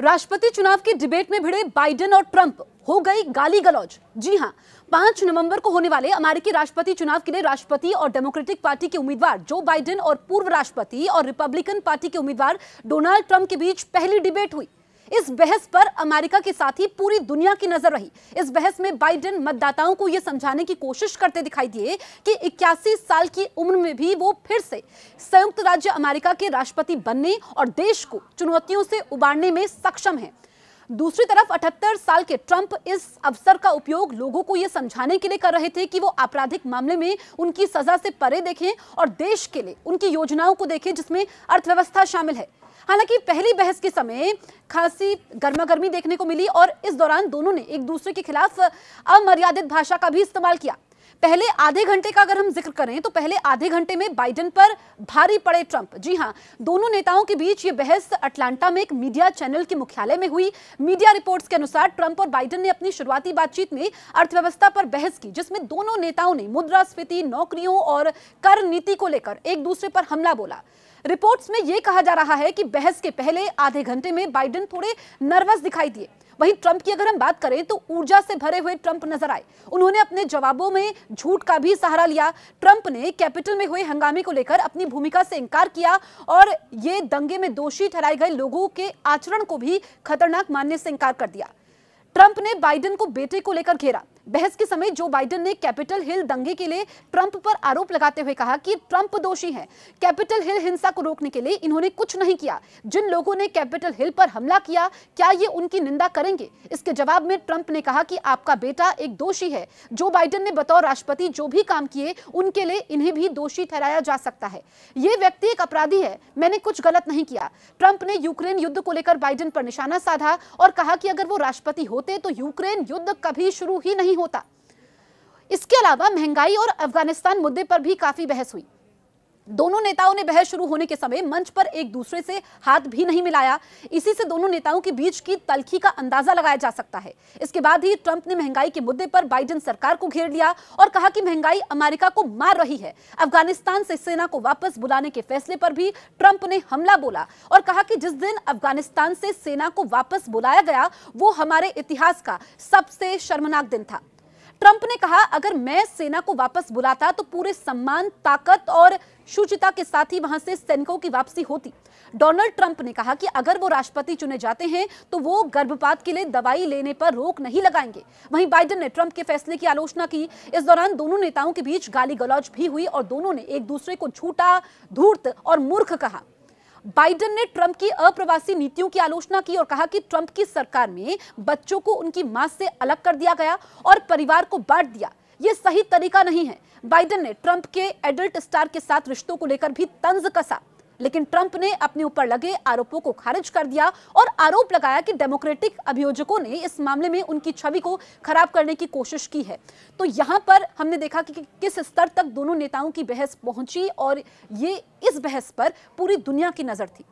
राष्ट्रपति चुनाव की डिबेट में भिड़े बाइडेन और ट्रंप, हो गई गाली गलौज। जी हां, 5 नवंबर को होने वाले अमेरिकी राष्ट्रपति चुनाव के लिए राष्ट्रपति और डेमोक्रेटिक पार्टी के उम्मीदवार जो बाइडेन और पूर्व राष्ट्रपति और रिपब्लिकन पार्टी के उम्मीदवार डोनाल्ड ट्रंप के बीच पहली डिबेट हुई। इस बहस पर अमेरिका के साथ ही पूरी दुनिया की नजर रही। इस बहस में बाइडेन मतदाताओं को यह समझाने की कोशिश करते दिखाई दिए कि 81 साल की उम्र में भी वो फिर से संयुक्त राज्य अमेरिका के राष्ट्रपति बनने और देश को चुनौतियों से उबारने में सक्षम हैं। दूसरी तरफ 78 साल के ट्रंप इस अवसर का उपयोग लोगों को यह समझाने के लिए कर रहे थे कि वो आपराधिक मामले में उनकी सजा से परे देखें और देश के लिए उनकी योजनाओं को देखें जिसमें अर्थव्यवस्था शामिल है। हालांकि पहली बहस के समय खासी गर्मागर्मी देखने को मिली और इस दौरान दोनों ने एक दूसरे के खिलाफ अमर्यादित भाषा का भी इस्तेमाल किया। पहले आधे घंटे का अगर हम जिक्र करें तो पहले आधे घंटे में बाइडेन पर भारी पड़े ट्रंप। जी हां, दोनों नेताओं के बीच ये बहस अटलांटा में एक मीडिया चैनल के मुख्यालय में हुई। मीडिया रिपोर्ट्स के अनुसार ट्रंप और बाइडेन ने अपनी शुरुआती बातचीत में अर्थव्यवस्था पर बहस की, जिसमें दोनों नेताओं ने मुद्रास्फीति, नौकरियों और कर नीति को लेकर एक दूसरे पर हमला बोला। रिपोर्ट्स में यह कहा जा रहा है कि बहस के पहले आधे घंटे में बाइडेन थोड़े नर्वस दिखाई दिए। वहीं ट्रंप की अगर हम बात करें तो ऊर्जा से भरे हुए ट्रंप नजर आए। उन्होंने अपने जवाबों में झूठ का भी सहारा लिया। ट्रंप ने कैपिटल में हुए हंगामे को लेकर अपनी भूमिका से इनकार किया और ये दंगे में दोषी ठहराए गए लोगों के आचरण को भी खतरनाक मानने से इनकार कर दिया। ट्रंप ने बाइडेन को बेटे को लेकर घेरा। बहस के समय जो बाइडेन ने कैपिटल हिल दंगे के लिए ट्रंप पर आरोप लगाते हुए कहा कि ट्रंप दोषी है। कैपिटल हिल हिंसा को रोकने के लिए इन्होंने कुछ नहीं किया। जिन लोगों ने कैपिटल हिल पर हमला किया, क्या ये उनकी निंदा करेंगे? इसके जवाब में ट्रंप ने कहा कि आपका बेटा एक दोषी है। जो बाइडेन ने बतौर राष्ट्रपति जो भी काम किए उनके लिए इन्हें भी दोषी ठहराया जा सकता है। ये व्यक्ति एक अपराधी है, मैंने कुछ गलत नहीं किया। ट्रंप ने यूक्रेन युद्ध को लेकर बाइडेन पर निशाना साधा और कहा कि अगर वो राष्ट्रपति होते तो यूक्रेन युद्ध कभी शुरू ही नहीं होता। इसके अलावा महंगाई और अफगानिस्तान मुद्दे पर भी काफी बहस हुई। दोनों नेताओं ने बहस शुरू होने के समय मंच पर एक दूसरे से हाथ भी नहीं मिलाया। इसी से दोनों नेताओं के बीच की तल्खी का अंदाजा लगाया जा सकता है। इसके बाद ही ट्रंप ने महंगाई के मुद्दे पर बाइडेन सरकार को घेर लिया और कहा कि महंगाई अमेरिका को मार रही है। अफगानिस्तान से सेना को वापस बुलाने के फैसले पर भी ट्रंप ने हमला बोला और कहा कि जिस दिन अफगानिस्तान से सेना को वापस बुलाया गया वो हमारे इतिहास का सबसे शर्मनाक दिन था। ट्रंप ने कहा, अगर मैं सेना को वापस बुलाता तो पूरे सम्मान, ताकत और शुचिता के साथ ही वहां से सैनिकों की वापसी होती। डोनाल्ड ट्रंप ने कहा कि अगर वो राष्ट्रपति चुने जाते हैं तो वो गर्भपात के लिए दवाई लेने पर रोक नहीं लगाएंगे। वहीं बाइडेन ने ट्रंप के फैसले की आलोचना की। इस दौरान दोनों नेताओं के बीच गाली गलौज भी हुई और दोनों ने एक दूसरे को झूठा, धूर्त और मूर्ख कहा। बाइडेन ने ट्रंप की अप्रवासी नीतियों की आलोचना की और कहा कि ट्रंप की सरकार में बच्चों को उनकी मां से अलग कर दिया गया और परिवार को बांट दिया। यह सही तरीका नहीं है। बाइडेन ने ट्रंप के एडल्ट स्टार के साथ रिश्तों को लेकर भी तंज कसा, लेकिन ट्रंप ने अपने ऊपर लगे आरोपों को खारिज कर दिया और आरोप लगाया कि डेमोक्रेटिक अभियोजकों ने इस मामले में उनकी छवि को खराब करने की कोशिश की है। तो यहां पर हमने देखा कि किस स्तर तक दोनों नेताओं की बहस पहुंची और ये इस बहस पर पूरी दुनिया की नजर थी।